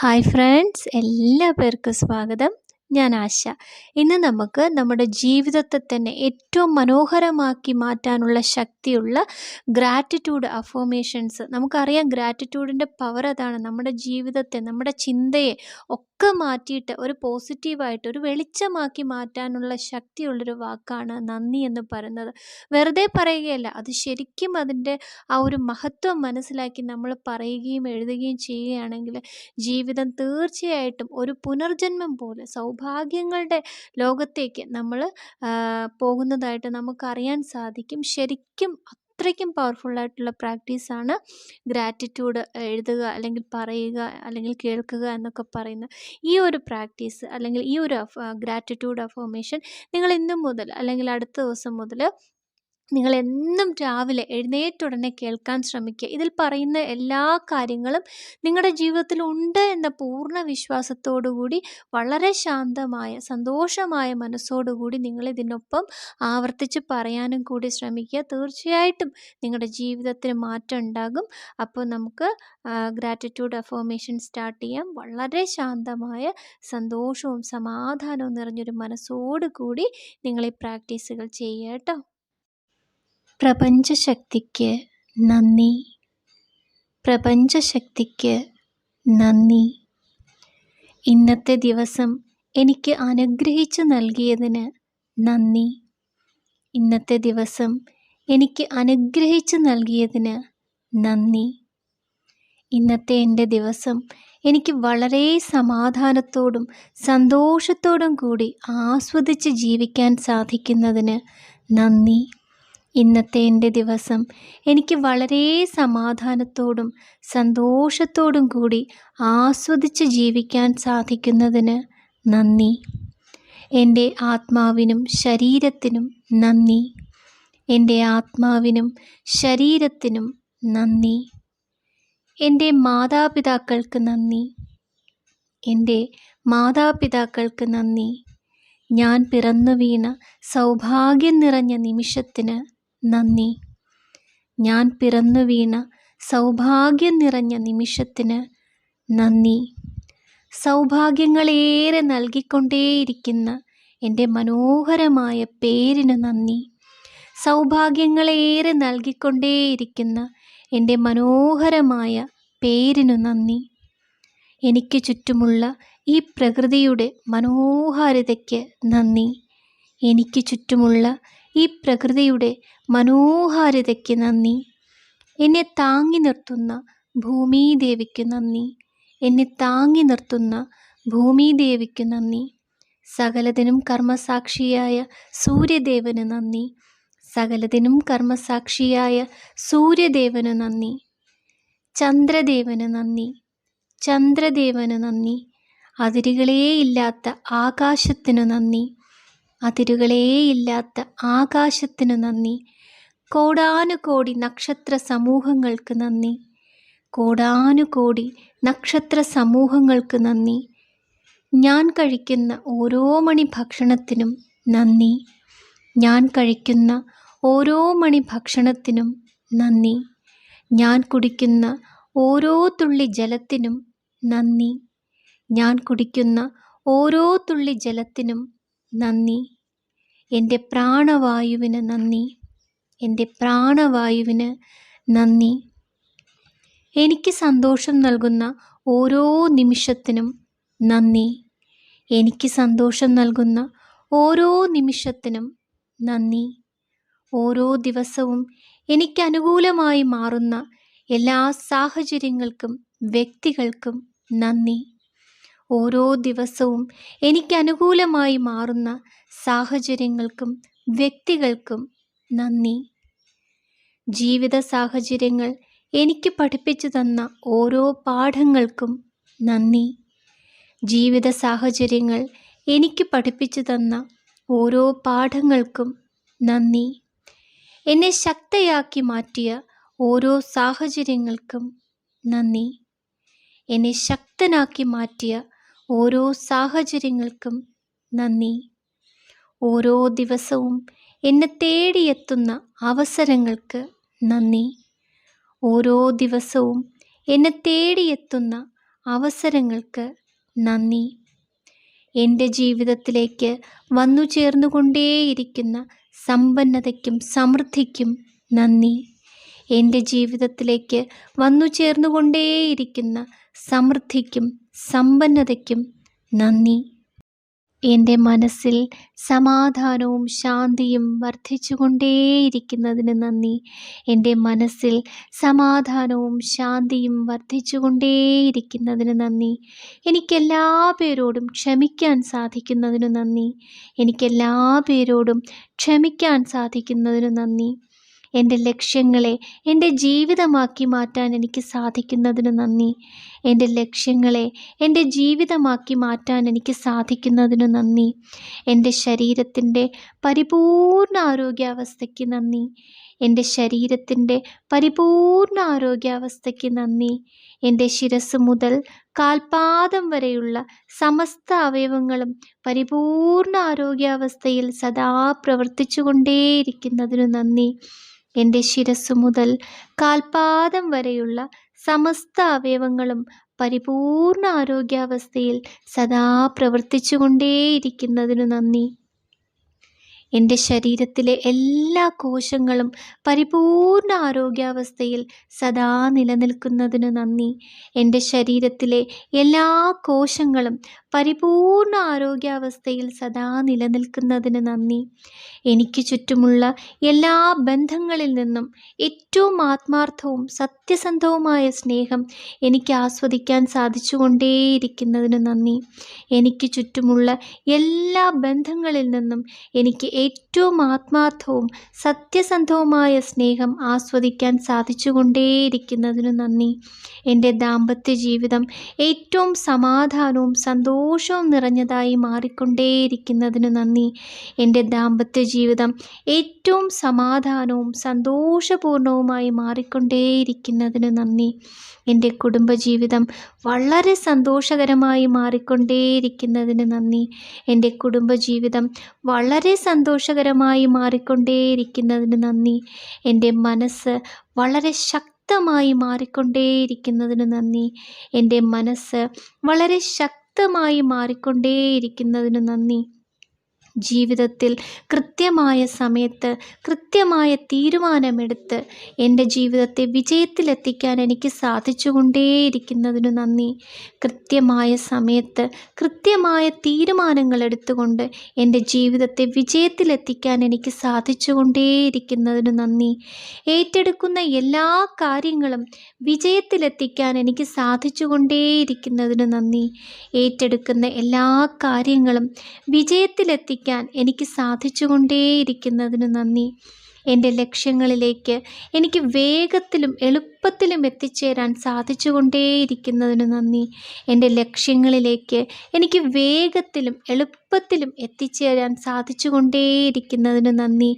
Hi friends, എല്ലാ പേർക്കും സ്വാഗതം. ഞാൻ ആശ. ഇന്ന് നമുക്ക് നമ്മുടെ ജീവിതത്തെ തന്നെ ഏറ്റവും മനോഹരമാക്കി മാറ്റാനുള്ള ശക്തിയുള്ള ഗ്രാറ്റിറ്റ്യൂഡ് അഫർമേഷൻസ്. നമുക്കറിയാം ഗ്രാറ്റിറ്റ്യൂഡിൻ്റെ പവർ അതാണ്. നമ്മുടെ ജീവിതത്തെ, നമ്മുടെ ചിന്തയെ ഒക്കെ മാറ്റിയിട്ട് ഒരു പോസിറ്റീവായിട്ട് ഒരു വെളിച്ചമാക്കി മാറ്റാനുള്ള ശക്തിയുള്ളൊരു വാക്കാണ് നന്ദി എന്ന് പറയുന്നത്. വെറുതെ പറയുകയല്ല, അത് ശരിക്കും അതിൻ്റെ ആ ഒരു മഹത്വം മനസ്സിലാക്കി നമ്മൾ പറയുകയും എഴുതുകയും ചെയ്യുകയാണെങ്കിൽ ജീവിതം തീർച്ചയായിട്ടും ഒരു പുനർജന്മം പോലെ സൗഭാഗ്യങ്ങളുടെ ലോകത്തേക്ക് നമ്മൾ പോകുന്നതായിട്ട് നമുക്കറിയാൻ സാധിക്കും. ശരിക്കും അത്രയ്ക്കും പവർഫുള്ളായിട്ടുള്ള പ്രാക്ടീസാണ് ഗ്രാറ്റിറ്റ്യൂഡ് എഴുതുക, അല്ലെങ്കിൽ പറയുക, അല്ലെങ്കിൽ കേൾക്കുക എന്നൊക്കെ പറയുന്നത്. ഈ ഒരു പ്രാക്ടീസ് അല്ലെങ്കിൽ ഈ ഒരു ഗ്രാറ്റിറ്റ്യൂഡ് അഫർമേഷൻ നിങ്ങൾ ഇന്നു മുതൽ അല്ലെങ്കിൽ അടുത്ത ദിവസം മുതൽ നിങ്ങൾ എന്നും രാവിലെ എഴുന്നേറ്റുടനെ കേൾക്കാൻ ശ്രമിക്കുക. ഇതിൽ പറയുന്ന എല്ലാ കാര്യങ്ങളും നിങ്ങളുടെ ജീവിതത്തിൽ ഉണ്ട് എന്ന പൂർണ്ണ വിശ്വാസത്തോടുകൂടി വളരെ ശാന്തമായ സന്തോഷമായ മനസ്സോടുകൂടി നിങ്ങൾ ഇതിനൊപ്പം ആവർത്തിച്ച് പറയാനും കൂടി ശ്രമിക്കുക. തീർച്ചയായിട്ടും നിങ്ങളുടെ ജീവിതത്തിന് മാറ്റം ഉണ്ടാകും. അപ്പോൾ നമുക്ക് ഗ്രാറ്റിറ്റ്യൂഡ് അഫർമേഷൻ സ്റ്റാർട്ട് ചെയ്യാം. വളരെ ശാന്തമായ സന്തോഷവും സമാധാനവും നിറഞ്ഞൊരു മനസ്സോടുകൂടി നിങ്ങൾ ഈ പ്രാക്ടീസുകൾ ചെയ്യുക കേട്ടോ. പ്രപഞ്ചശക്തിക്ക് നന്ദി, പ്രപഞ്ചശക്തിക്ക് നന്ദി. ഇന്നത്തെ ദിവസം എനിക്ക് അനുഗ്രഹിച്ചു നൽകിയതിന് നന്ദി. ഇന്നത്തെ ദിവസം എനിക്ക് അനുഗ്രഹിച്ചു നൽകിയതിന് നന്ദി. ഇന്നത്തെ എൻ്റെ ദിവസം എനിക്ക് വളരെ സമാധാനത്തോടും സന്തോഷത്തോടും കൂടി ആസ്വദിച്ച് ജീവിക്കാൻ സാധിക്കുന്നതിന് നന്ദി. ഇന്നത്തെ എൻ്റെ ദിവസം എനിക്ക് വളരെ സമാധാനത്തോടും സന്തോഷത്തോടും കൂടി ആസ്വദിച്ച് ജീവിക്കാൻ സാധിക്കുന്നതിന് നന്ദി. എൻ്റെ ആത്മാവിനും ശരീരത്തിനും നന്ദി. എൻ്റെ ആത്മാവിനും ശരീരത്തിനും നന്ദി. എൻ്റെ മാതാപിതാക്കൾക്ക് നന്ദി. എൻ്റെ മാതാപിതാക്കൾക്ക് നന്ദി. ഞാൻ പിറന്നു വീണ സൗഭാഗ്യം നിറഞ്ഞ നിമിഷത്തിന് നന്ദി. ഞാൻ പിറന്നു വീണ സൗഭാഗ്യം നിറഞ്ഞ നിമിഷത്തിന് നന്ദി. സൗഭാഗ്യങ്ങളേറെ നൽകിക്കൊണ്ടേയിരിക്കുന്ന എൻ്റെ മനോഹരമായ പേരിന് നന്ദി. സൗഭാഗ്യങ്ങളേറെ നൽകിക്കൊണ്ടേയിരിക്കുന്ന എൻ്റെ മനോഹരമായ പേരിനു നന്ദി. എനിക്ക് ചുറ്റുമുള്ള ഈ പ്രകൃതിയുടെ മനോഹാരിതയ്ക്ക് നന്ദി. എനിക്ക് ചുറ്റുമുള്ള ഈ പ്രകൃതിയുടെ മനോഹാരിതയ്ക്ക് നന്ദി. എന്നെ താങ്ങി നിർത്തുന്ന ഭൂമിദേവിക്ക് നന്ദി. എന്നെ താങ്ങി നിർത്തുന്ന ഭൂമിദേവിക്ക് നന്ദി. സകലതിനും കർമ്മസാക്ഷിയായ സൂര്യദേവന് നന്ദി. സകലതിനും കർമ്മസാക്ഷിയായ സൂര്യദേവന് നന്ദി. ചന്ദ്രദേവന് നന്ദി. ചന്ദ്രദേവന് നന്ദി. അതിരുകളേയില്ലാത്ത ആകാശത്തിനു നന്ദി. അതിരുകളേയില്ലാത്ത ആകാശത്തിനു നന്ദി. കോടാനുകോടി നക്ഷത്ര സമൂഹങ്ങൾക്ക് നന്ദി. കോടാനുകോടി നക്ഷത്ര സമൂഹങ്ങൾക്ക് നന്ദി. ഞാൻ കഴിക്കുന്ന ഓരോ മണി ഭക്ഷണത്തിനും നന്ദി. ഞാൻ കഴിക്കുന്ന ഓരോ മണി ഭക്ഷണത്തിനും നന്ദി. ഞാൻ കുടിക്കുന്ന ഓരോ തുള്ളി ജലത്തിനും നന്ദി. ഞാൻ കുടിക്കുന്ന ഓരോ തുള്ളി ജലത്തിനും നന്ദി. എൻ്റെ പ്രാണവായുവിന് നന്ദി. എൻ്റെ പ്രാണവായുവിന് നന്ദി. എനിക്ക് സന്തോഷം നൽകുന്ന ഓരോ നിമിഷത്തിനും നന്ദി. എനിക്ക് സന്തോഷം നൽകുന്ന ഓരോ നിമിഷത്തിനും നന്ദി. ഓരോ ദിവസവും എനിക്ക് അനുകൂലമായി മാറുന്ന എല്ലാ സാഹചര്യങ്ങൾക്കും വ്യക്തികൾക്കും നന്ദി. ഓരോ ദിവസവും എനിക്ക് അനുകൂലമായി മാറുന്ന സാഹചര്യങ്ങൾക്കും വ്യക്തികൾക്കും നന്ദി. ജീവിത സാഹചര്യങ്ങൾ എനിക്ക് പഠിപ്പിച്ചു തന്ന ഓരോ പാഠങ്ങൾക്കും നന്ദി. ജീവിത സാഹചര്യങ്ങൾ എനിക്ക് പഠിപ്പിച്ചു തന്ന ഓരോ പാഠങ്ങൾക്കും നന്ദി. എന്നെ ശക്തയാക്കി മാറ്റിയ ഓരോ സാഹചര്യങ്ങൾക്കും നന്ദി. എന്നെ ശക്തനാക്കി മാറ്റിയ ഓരോ സാഹചര്യങ്ങൾക്കും നന്ദി. ഓരോ ദിവസവും എന്നെ തേടിയെത്തുന്ന അവസരങ്ങൾക്ക് നന്ദി. ഓരോ ദിവസവും എന്നെ തേടിയെത്തുന്ന അവസരങ്ങൾക്ക് നന്ദി. എൻ്റെ ജീവിതത്തിലേക്ക് വന്നു ചേർന്നുകൊണ്ടേയിരിക്കുന്ന സമ്പന്നതയ്ക്കും സമൃദ്ധിക്കും നന്ദി. എൻ്റെ ജീവിതത്തിലേക്ക് വന്നു ചേർന്നുകൊണ്ടേയിരിക്കുന്ന സമൃദ്ധിക്കും സമ്പന്നതയ്ക്കും നന്ദി. എൻ്റെ മനസ്സിൽ സമാധാനവും ശാന്തിയും വർദ്ധിച്ചുകൊണ്ടേയിരിക്കുന്നതിന് നന്ദി. എൻ്റെ മനസ്സിൽ സമാധാനവും ശാന്തിയും വർദ്ധിച്ചുകൊണ്ടേയിരിക്കുന്നതിന് നന്ദി. എനിക്കെല്ലാ പേരോടും ക്ഷമിക്കാൻ സാധിക്കുന്നതിന് നന്ദി. എനിക്കെല്ലാ പേരോടും ക്ഷമിക്കാൻ സാധിക്കുന്നതിന് നന്ദി. എൻ്റെ ലക്ഷ്യങ്ങളെ എൻ്റെ ജീവിതമാക്കി മാറ്റാൻ എനിക്ക് സാധിക്കുന്നതിന് നന്ദി. എൻ്റെ ലക്ഷ്യങ്ങളെ എൻ്റെ ജീവിതമാക്കി മാറ്റാൻ എനിക്ക് സാധിക്കുന്നതിന് നന്ദി. എൻ്റെ ശരീരത്തിൻ്റെ പരിപൂർണ ആരോഗ്യാവസ്ഥയ്ക്ക് നന്ദി. എൻ്റെ ശരീരത്തിൻ്റെ പരിപൂർണ ആരോഗ്യാവസ്ഥയ്ക്ക് നന്ദി. എൻ്റെ ശിരസ് മുതൽ കാൽപാദം വരെയുള്ള സമസ്ത അവയവങ്ങളും പരിപൂർണ ആരോഗ്യാവസ്ഥയിൽ സദാ പ്രവർത്തിച്ചു കൊണ്ടേയിരിക്കുന്നതിനു നന്ദി. എൻ്റെ ശിരസ് മുതൽ കാൽപാദം വരെയുള്ള സമസ്ത അവയവങ്ങളും പരിപൂർണ ആരോഗ്യാവസ്ഥയിൽ സദാ പ്രവർത്തിച്ചു കൊണ്ടേയിരിക്കുന്നതിനു നന്ദി. എൻ്റെ ശരീരത്തിലെ എല്ലാ കോശങ്ങളും പരിപൂർണ ആരോഗ്യാവസ്ഥയിൽ സദാ നിലനിൽക്കുന്നതിന് നന്ദി. എൻ്റെ ശരീരത്തിലെ എല്ലാ കോശങ്ങളും പരിപൂർണ ആരോഗ്യാവസ്ഥയിൽ സദാ നിലനിൽക്കുന്നതിന് നന്ദി. എനിക്ക് ചുറ്റുമുള്ള എല്ലാ ബന്ധങ്ങളിൽ നിന്നും ഏറ്റവും ആത്മാർത്ഥവും സത്യസന്ധവുമായ സ്നേഹം എനിക്ക് ആസ്വദിക്കാൻ സാധിച്ചുകൊണ്ടേയിരിക്കുന്നതിന് നന്ദി. എനിക്ക് ചുറ്റുമുള്ള എല്ലാ ബന്ധങ്ങളിൽ നിന്നും എനിക്ക് ഏറ്റവും ആത്മാർത്ഥവും സത്യസന്ധവുമായ സ്നേഹം ആസ്വദിക്കാൻ സാധിച്ചുകൊണ്ടേയിരിക്കുന്നതിനു നന്ദി. എൻ്റെ ദാമ്പത്യ ജീവിതം ഏറ്റവും സമാധാനവും സന്തോഷവും നിറഞ്ഞതായി മാറിക്കൊണ്ടേയിരിക്കുന്നതിനു നന്ദി. എൻ്റെ ദാമ്പത്യ ജീവിതം ഏറ്റവും സമാധാനവും സന്തോഷപൂർണവുമായി മാറിക്കൊണ്ടേയിരിക്കുന്നതിനു നന്ദി. എൻ്റെ കുടുംബജീവിതം വളരെ സന്തോഷകരമായി മാറിക്കൊണ്ടേയിരിക്കുന്നതിന് നന്ദി. എൻ്റെ കുടുംബജീവിതം വളരെ സന്തോഷകരമായി മാറിക്കൊണ്ടേയിരിക്കുന്നതിന് നന്ദി. എൻ്റെ മനസ്സ് വളരെ ശക്തമായി മാറിക്കൊണ്ടേയിരിക്കുന്നതിന് നന്ദി. എൻ്റെ മനസ്സ് വളരെ ശക്തമായി മാറിക്കൊണ്ടേയിരിക്കുന്നതിന് നന്ദി. ജീവിതത്തിൽ കൃത്യമായ സമയത്ത് കൃത്യമായ തീരുമാനമെടുത്ത് എൻ്റെ ജീവിതത്തെ വിജയത്തിലെത്തിക്കാൻ എനിക്ക് സാധിച്ചുകൊണ്ടേയിരിക്കുന്നതിനു നന്ദി. കൃത്യമായ സമയത്ത് കൃത്യമായ തീരുമാനങ്ങൾ എടുത്തുകൊണ്ട് എൻ്റെ ജീവിതത്തെ വിജയത്തിലെത്തിക്കാൻ എനിക്ക് സാധിച്ചുകൊണ്ടേയിരിക്കുന്നതിനു നന്ദി. ഏറ്റെടുക്കുന്ന എല്ലാ കാര്യങ്ങളും വിജയത്തിലെത്തിക്കാൻ എനിക്ക് സാധിച്ചുകൊണ്ടേയിരിക്കുന്നതിനു നന്ദി. ഏറ്റെടുക്കുന്ന എല്ലാ കാര്യങ്ങളും വിജയത്തിലെത്തിക്കാൻ എനിക്ക് സാധിച്ചുകൊണ്ടേയിരിക്കുന്നതിന് നന്ദി. എൻ്റെ ലക്ഷ്യങ്ങളിലേക്ക് എനിക്ക് വേഗത്തിലും എളുപ്പത്തിലും എത്തിച്ചേരാൻ സാധിച്ചുകൊണ്ടേയിരിക്കുന്നതിന് നന്ദി. എൻ്റെ ലക്ഷ്യങ്ങളിലേക്ക് എനിക്ക് വേഗത്തിലും എളുപ്പത്തിലും എത്തിച്ചേരാൻ സാധിച്ചുകൊണ്ടേയിരിക്കുന്നതിന് നന്ദി.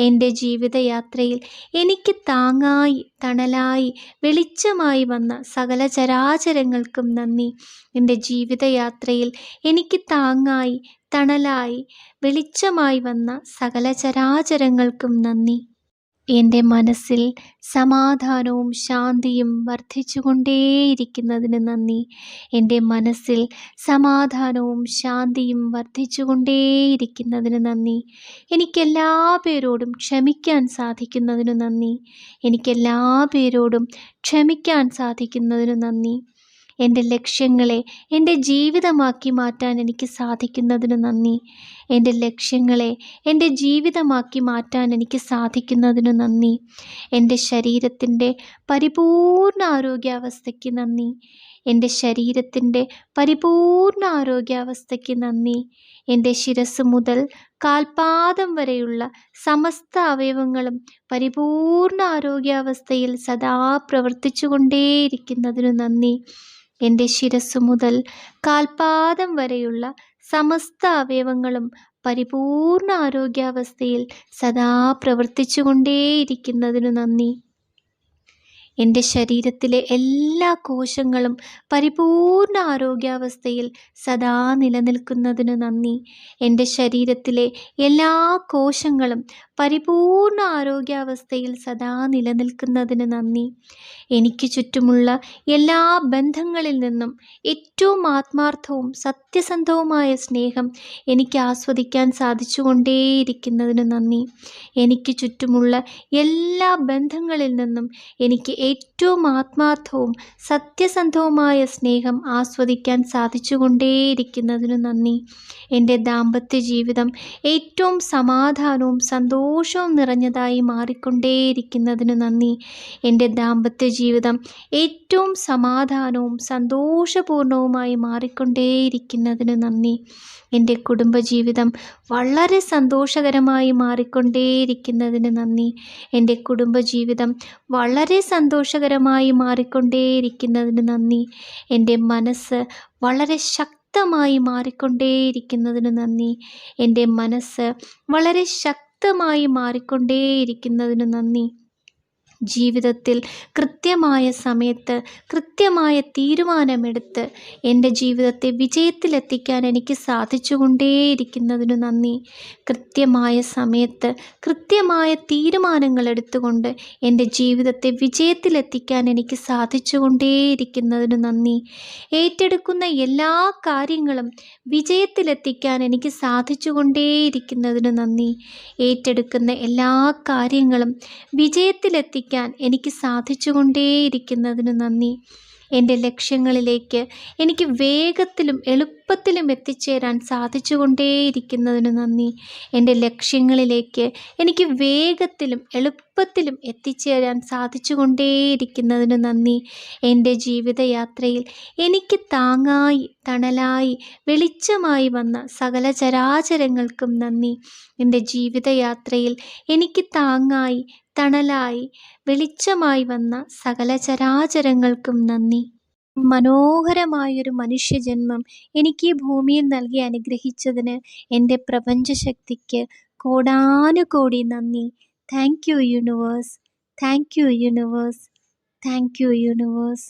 എൻ്റെ ജീവിതയാത്രയിൽ എനിക്ക് താങ്ങായി തണലായി വെളിച്ചമായി വന്ന സകല ചരാചരങ്ങൾക്കും നന്ദി. എൻ്റെ ജീവിതയാത്രയിൽ എനിക്ക് താങ്ങായി തണലായി വെളിച്ചമായി വന്ന സകല ചരാചരങ്ങൾക്കും നന്ദി. എൻ്റെ മനസ്സിൽ സമാധാനവും ശാന്തിയും വർദ്ധിച്ചുകൊണ്ടേയിരിക്കുന്നതിന് നന്ദി. എൻ്റെ മനസ്സിൽ സമാധാനവും ശാന്തിയും വർദ്ധിച്ചുകൊണ്ടേയിരിക്കുന്നതിന് നന്ദി. എനിക്കെല്ലാ പേരോടും ക്ഷമിക്കാൻ സാധിക്കുന്നതിനു നന്ദി. എനിക്കെല്ലാ പേരോടും ക്ഷമിക്കാൻ സാധിക്കുന്നതിനു നന്ദി. എൻ്റെ ലക്ഷ്യങ്ങളെ എൻ്റെ ജീവിതമാക്കി മാറ്റാൻ എനിക്ക് സാധിക്കുന്നതിന് നന്ദി. എൻ്റെ ലക്ഷ്യങ്ങളെ എൻ്റെ ജീവിതമാക്കി മാറ്റാൻ എനിക്ക് സാധിക്കുന്നതിന് നന്ദി. എൻ്റെ ശരീരത്തിൻ്റെ പരിപൂർണ ആരോഗ്യാവസ്ഥയ്ക്ക് നന്ദി. എൻ്റെ ശരീരത്തിൻ്റെ പരിപൂർണ ആരോഗ്യാവസ്ഥയ്ക്ക് നന്ദി. എൻ്റെ ശിരസ് മുതൽ കാൽപാദം വരെയുള്ള സമസ്ത അവയവങ്ങളും പരിപൂർണ ആരോഗ്യാവസ്ഥയിൽ സദാ പ്രവർത്തിച്ചു കൊണ്ടേയിരിക്കുന്നതിനു നന്ദി. എൻ്റെ ശിരസ് മുതൽ കാൽപാദം വരെയുള്ള സമസ്ത അവയവങ്ങളും പരിപൂർണ ആരോഗ്യാവസ്ഥയിൽ സദാ പ്രവർത്തിച്ചു കൊണ്ടേയിരിക്കുന്നതിനു നന്ദി. എൻ്റെ ശരീരത്തിലെ എല്ലാ കോശങ്ങളും പരിപൂർണ ആരോഗ്യാവസ്ഥയിൽ സദാ നിലനിൽക്കുന്നതിന് നന്ദി. എൻ്റെ ശരീരത്തിലെ എല്ലാ കോശങ്ങളും പരിപൂർണ ആരോഗ്യാവസ്ഥയിൽ സദാ നിലനിൽക്കുന്നതിന് നന്ദി. എനിക്ക് ചുറ്റുമുള്ള എല്ലാ ബന്ധങ്ങളിൽ നിന്നും ഏറ്റവും ആത്മാർത്ഥവും സത്യസന്ധവുമായ സ്നേഹം എനിക്ക് ആസ്വദിക്കാൻ സാധിച്ചുകൊണ്ടേയിരിക്കുന്നതിന് നന്ദി. എനിക്ക് ചുറ്റുമുള്ള എല്ലാ ബന്ധങ്ങളിൽ നിന്നും എനിക്ക് ഏറ്റവും ആത്മാർത്ഥവും സത്യസന്ധവുമായ സ്നേഹം ആസ്വദിക്കാൻ സാധിച്ചുകൊണ്ടേയിരിക്കുന്നതിനു നന്ദി. എൻ്റെ ദാമ്പത്യ ജീവിതം ഏറ്റവും സമാധാനവും സന്തോഷവും നിറഞ്ഞതായി മാറിക്കൊണ്ടേയിരിക്കുന്നതിനു നന്ദി. എൻ്റെ ദാമ്പത്യ ജീവിതം ഏറ്റവും സമാധാനവും സന്തോഷപൂർണവുമായി മാറിക്കൊണ്ടേയിരിക്കുന്നതിനു നന്ദി. എൻ്റെ കുടുംബജീവിതം വളരെ സന്തോഷകരമായി മാറിക്കൊണ്ടേയിരിക്കുന്നതിന് നന്ദി. എൻ്റെ കുടുംബജീവിതം വളരെ സന്തോഷകരമായി മാറിക്കൊണ്ടേയിരിക്കുന്നതിന് നന്ദി. എൻ്റെ മനസ്സ് വളരെ ശക്തമായി മാറിക്കൊണ്ടേയിരിക്കുന്നതിന് നന്ദി. എൻ്റെ മനസ്സ് വളരെ ശക്തമായി മാറിക്കൊണ്ടേയിരിക്കുന്നതിന് നന്ദി. ജീവിതത്തിൽ കൃത്യമായ സമയത്ത് കൃത്യമായ തീരുമാനമെടുത്ത് എൻ്റെ ജീവിതത്തെ വിജയത്തിലെത്തിക്കാൻ എനിക്ക് സാധിച്ചുകൊണ്ടേയിരിക്കുന്നതിനു നന്ദി. കൃത്യമായ സമയത്ത് കൃത്യമായ തീരുമാനങ്ങൾ എടുത്തുകൊണ്ട് എൻ്റെ ജീവിതത്തെ വിജയത്തിലെത്തിക്കാൻ എനിക്ക് സാധിച്ചുകൊണ്ടേയിരിക്കുന്നതിനു നന്ദി. ഏറ്റെടുക്കുന്ന എല്ലാ കാര്യങ്ങളും വിജയത്തിലെത്തിക്കാൻ എനിക്ക് സാധിച്ചുകൊണ്ടേയിരിക്കുന്നതിനു നന്ദി. ഏറ്റെടുക്കുന്ന എല്ലാ കാര്യങ്ങളും വിജയത്തിലെത്തിക്കാൻ എനിക്ക് സാധിച്ചുകൊണ്ടേയിരിക്കുന്നതിന് നന്ദി. എൻ്റെ ലക്ഷ്യങ്ങളിലേക്ക് എനിക്ക് വേഗത്തിലും എളുപ്പത്തിലും എത്തിച്ചേരാൻ സാധിച്ചുകൊണ്ടേയിരിക്കുന്നതിന് നന്ദി. എൻ്റെ ലക്ഷ്യങ്ങളിലേക്ക് എനിക്ക് വേഗത്തിലും എളുപ്പത്തിലും എത്തിച്ചേരാൻ സാധിച്ചുകൊണ്ടേയിരിക്കുന്നതിന് നന്ദി. എൻ്റെ ജീവിതയാത്രയിൽ എനിക്ക് താങ്ങായി തണലായി വെളിച്ചമായി വന്ന സകല ചരാചരങ്ങൾക്കും നന്ദി. എൻ്റെ ജീവിതയാത്രയിൽ എനിക്ക് താങ്ങായി തണലായി വെളിച്ചമായി വന്ന സകല ചരാചരങ്ങൾക്കും നന്ദി. മനോഹരമായൊരു മനുഷ്യജന്മം എനിക്ക് ഈ ഭൂമിയിൽ നൽകി അനുഗ്രഹിച്ചതിന് എൻ്റെ പ്രപഞ്ചശക്തിക്ക് കോടാനുകോടി നന്ദി. Thank you universe. Thank you universe. Thank you universe.